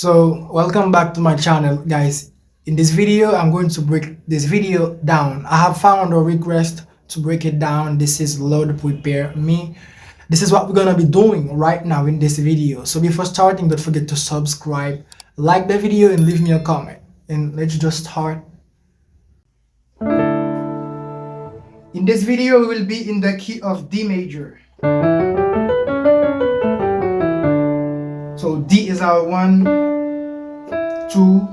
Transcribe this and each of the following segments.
So welcome back to my channel, guys. In this video I'm going to break this video down. I have found a request to break it down. This is Lord Prepare Me. This is what we're gonna be doing right now in this video. So before starting, don't forget to subscribe, like the video, and leave me a comment. And let's just start. In this video we will be in the key of D major. So D is our 1, 2,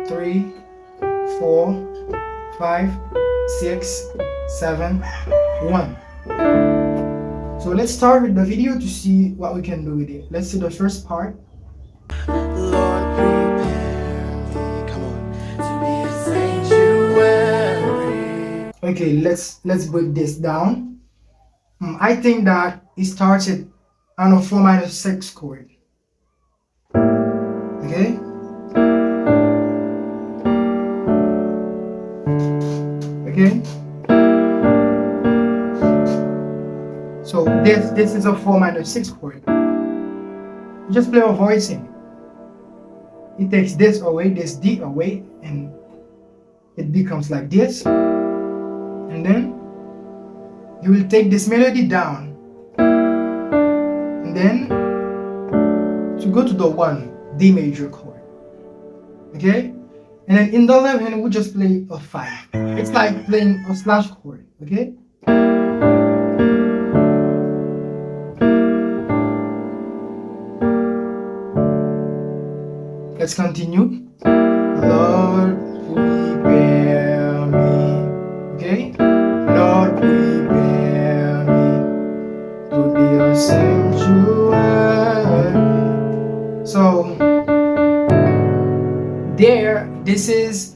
3, 4, 5, 6, 7, 1. So let's start with the video to see what we can do with it. Let's see the first part. Lord, prepare me, come on, to be a sanctuary. Okay, let's break this down. I think that it started on a 4 minor 6 chord. Okay. Okay. So this is a 4 minor 6 chord. You just play a voicing. It takes this away, this D away, and it becomes like this. And then you will take this melody down, and then to go to the 1 D major chord. Okay? And then in the left hand we just play a 5. It's like playing a slash chord. Okay? Let's continue. Lord, prepare me. Okay? Lord, prepare me to be a sanctuary. So there, this is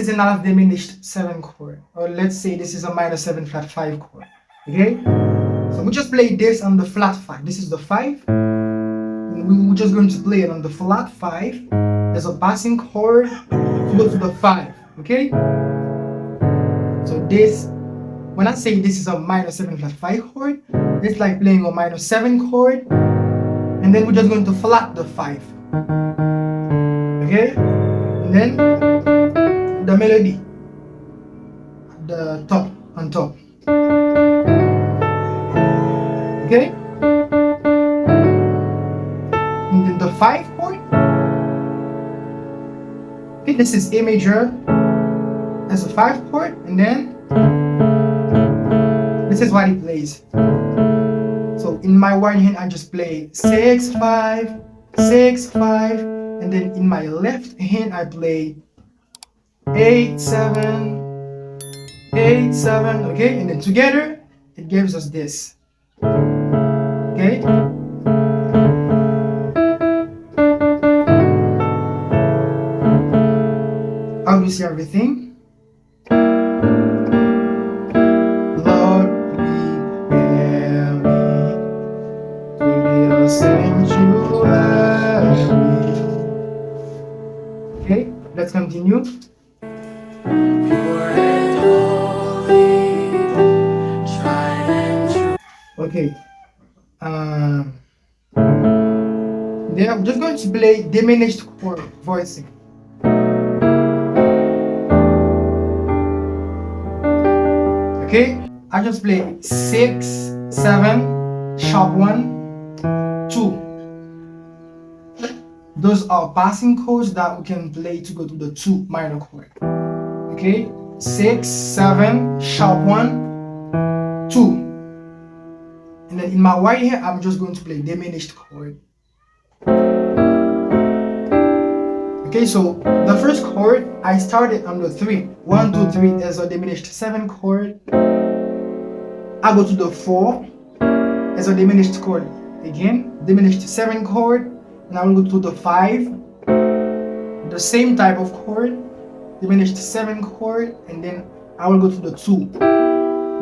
another diminished 7 chord, or let's say this is a minor 7 flat 5 chord. Okay? So we just play this on the flat 5. This is the 5. We're just going to play it on the flat 5 as a passing chord to go to the 5. Okay? So this, when I say this is a minor 7 flat 5 chord, it's like playing a minor 7 chord, and then we're just going to flat the 5. Okay? And then the melody, the top, on top. Okay? And then the 5 chord. Okay, this is A major as a 5 chord, and then this is what it plays. So in my one hand I just play 6, 5, 6, 5, and then in my left hand I play 8, 7, 8, 7, okay, and then together it gives us this. Okay? Obviously everything. Lord, prepare me to be a sanctuary. Okay, let's continue. Pure and holy, tried and true. Okay. Then I'm just going to play diminished chord voicing. Okay, I just play 6, 7, sharp 1, 2. Those are passing chords that we can play to go to the 2 minor chord. Okay, 6, 7, sharp 1, 2. And then in my right hand, I'm just going to play diminished chord. Okay, so the first chord, I started on the 3. 1, 2, 3 as a diminished 7 chord. I go to the 4 as a diminished chord. Again, diminished 7 chord. And I will go to the 5. The same type of chord. Diminished 7 chord. And then I will go to the 2.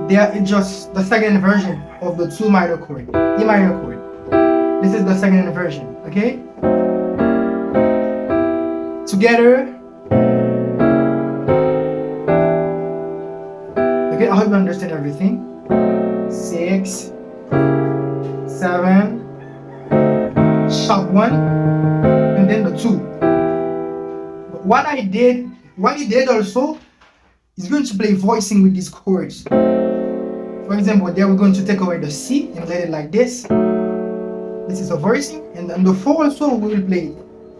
There is just the second version of the 2 minor chord. E minor chord. This is the second version. Okay? Together. Okay, I hope you understand everything. 6, 7, sharp 1, and then the 2. what he did also is going to play voicing with these chords. For example, there we're going to take away the C and let it like this. This is a voicing, and on the 4 also we will play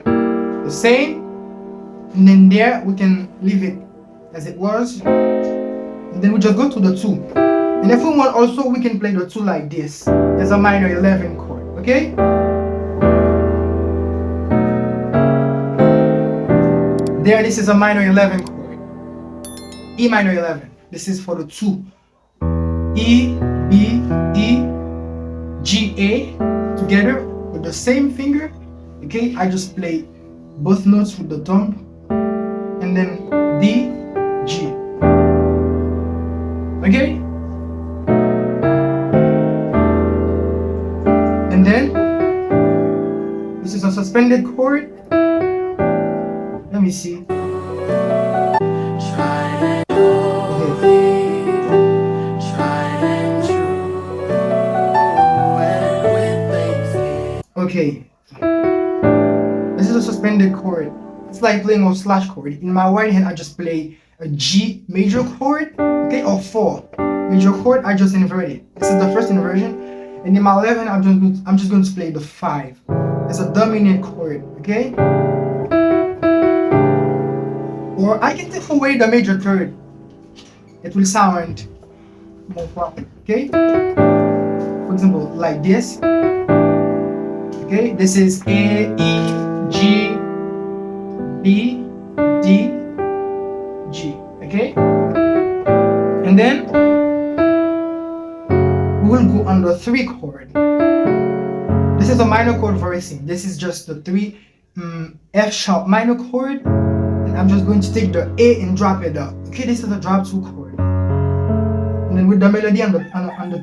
the same, and then there we can leave it as it was, and then we just go to the 2. And if we want also, we can play the 2 like this as a minor 11 chord, okay? There, this is a minor 11 chord, E minor 11. This is for the 2. E, B, E, G, A together with the same finger, okay? I just play both notes with the thumb, and then D, G, okay? And then this is a suspended chord. Let me see. Okay. This is a suspended chord. It's like playing a slash chord. In my right hand, I just play a G major chord, okay, or 4 major chord. I just invert it. This is the first inversion. And in my left hand, I'm just going to play the 5. It's a dominant chord, okay? Or I can take away the major third. It will sound more proper, okay? For example, like this. Okay, this is A, E, G, B, D, G, okay? And then we will go on the 3 chord. This is a minor chord voicing. This is just the 3 F sharp minor chord. And I'm just going to take the A and drop it up. Okay, this is a drop 2 chord. And then with the melody on the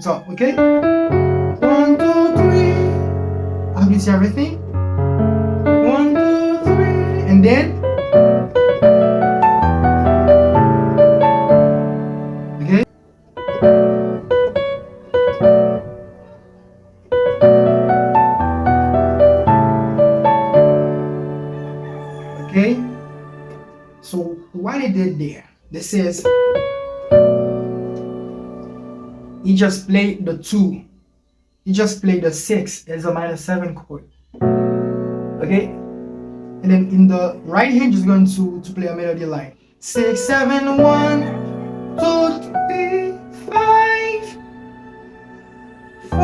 top, okay? 1, 2, 3. I hope you see everything. 1, 2, 3. And then okay. Okay. So what he did there, this is he just played the 2. He just played the 6 as a minor 7 chord. Okay? And then in the right hand, he's going to play a melody line. 6, 7, 1, 2, 3, 5, 4.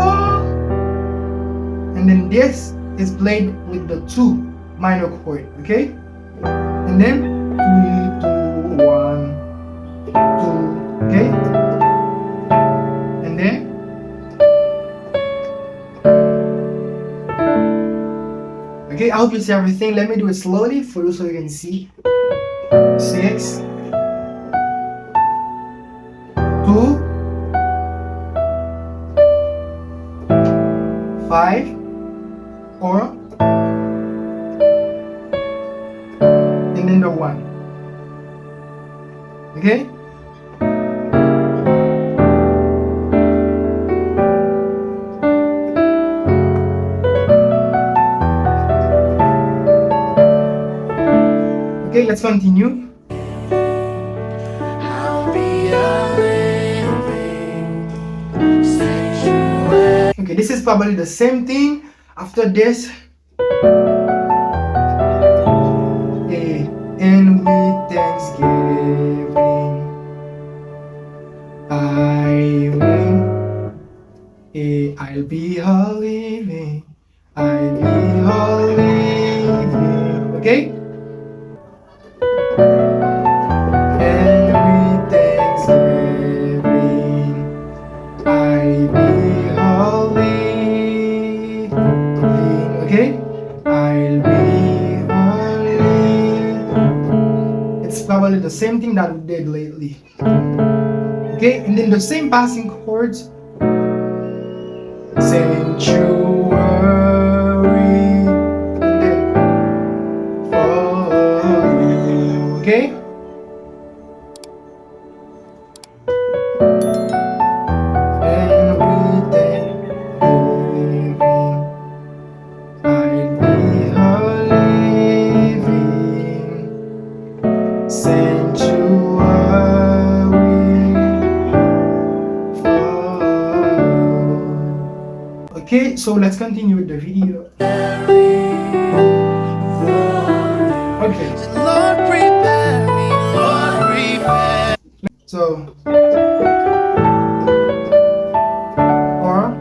And then this is played with the 2 minor chord. Okay? And then 3, 2, 1, 2. Okay? And then okay, I hope you see everything. Let me do it slowly for you so you can see. 6, 2, 5, 4, and then the 1. Okay? Okay, let's continue. Okay, this is probably the same thing. After this, and with thanksgiving, I win. I'll be a living. I'll be a living. Okay? Okay, I'll be holy. It's probably the same thing that we did lately. Okay, and then the same passing chords. Sanctuary, and then for you. Okay. Okay, so let's continue with the video. Okay. Lord, prepare me, Lord, prepare. So, or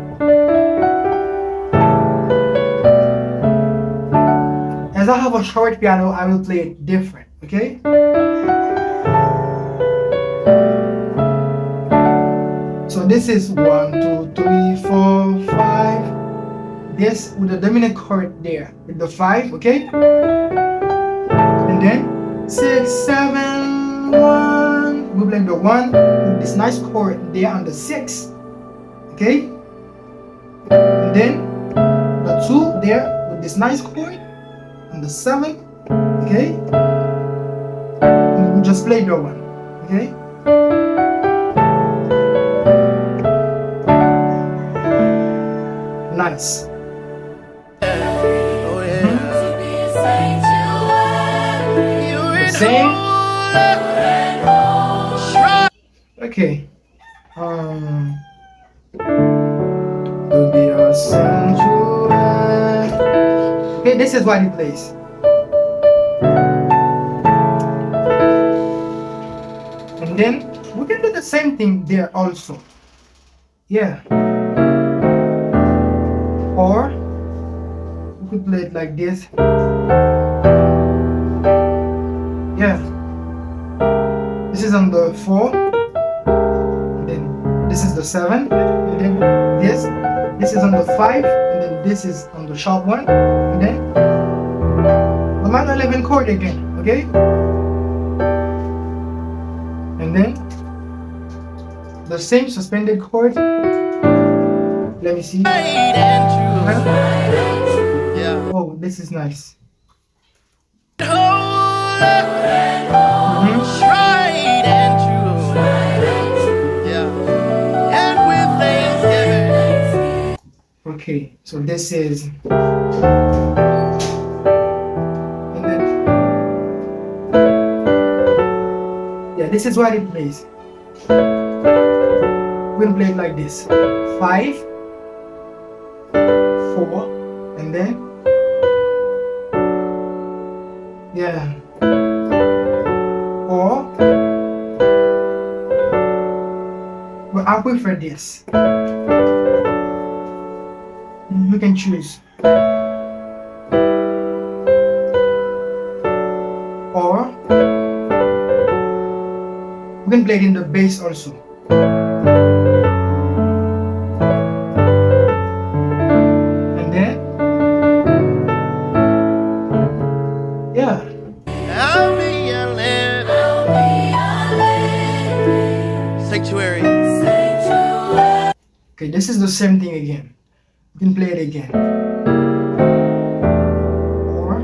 as I have a short piano, I will play it different, okay? So this is 1, 2, 3, 4, 5. This with the dominant chord there with the 5, okay? And then 6, 7, 1. We play the 1 with this nice chord there on the 6, okay? And then the 2 there with this nice chord on the 7, okay? And we just play the 1, okay? Nice. Oh yeah. The same. Okay. To be a sanctuary. Okay, this is what he plays. And then we can do the same thing there also. Yeah. Or we could play it like this. Yeah. This is on the 4. And then this is the 7. And then this is on the 5. And then this is on the sharp 1. And then the minor 11 chord again. Okay? And then the same suspended chord. Let me see. Yeah. Oh, this is nice. Tried and true. Yeah. And with thanksgiving. Okay, so this is. And then. Yeah, this is what it plays. We'll play it like this: 5, 4, and then. Yeah. Or. But I prefer this. You can choose. Or. We can play it in the bass also. And then. Yeah. I'll be a living sanctuary. Okay, this is the same thing again. You can play it again. Or.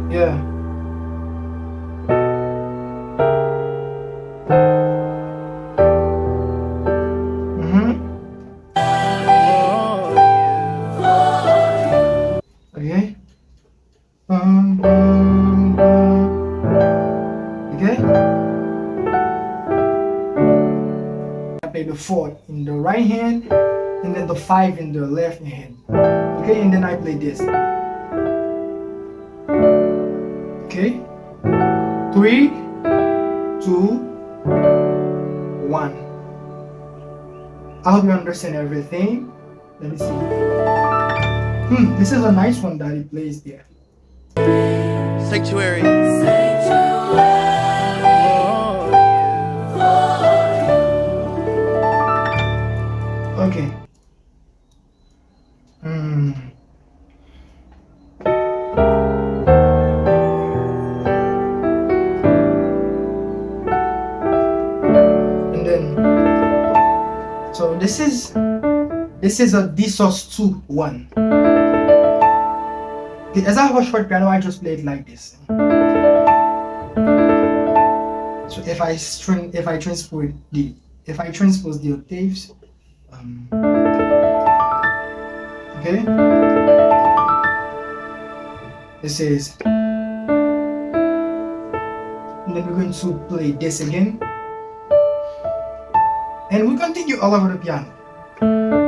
Yeah. Okay. Okay. I play the 4 in the right hand and then the 5 in the left hand. Okay, and then I play this. Okay. 3, 2, 1. I hope you understand everything. Let me see. This is a nice one that he plays there. Sanctuary. Okay. And then, so this is a D sus 2 1. Okay, as I have a short piano, I just play it like this. So if I transpose the octaves, okay. This is, and then we're going to play this again, and we continue all over the piano.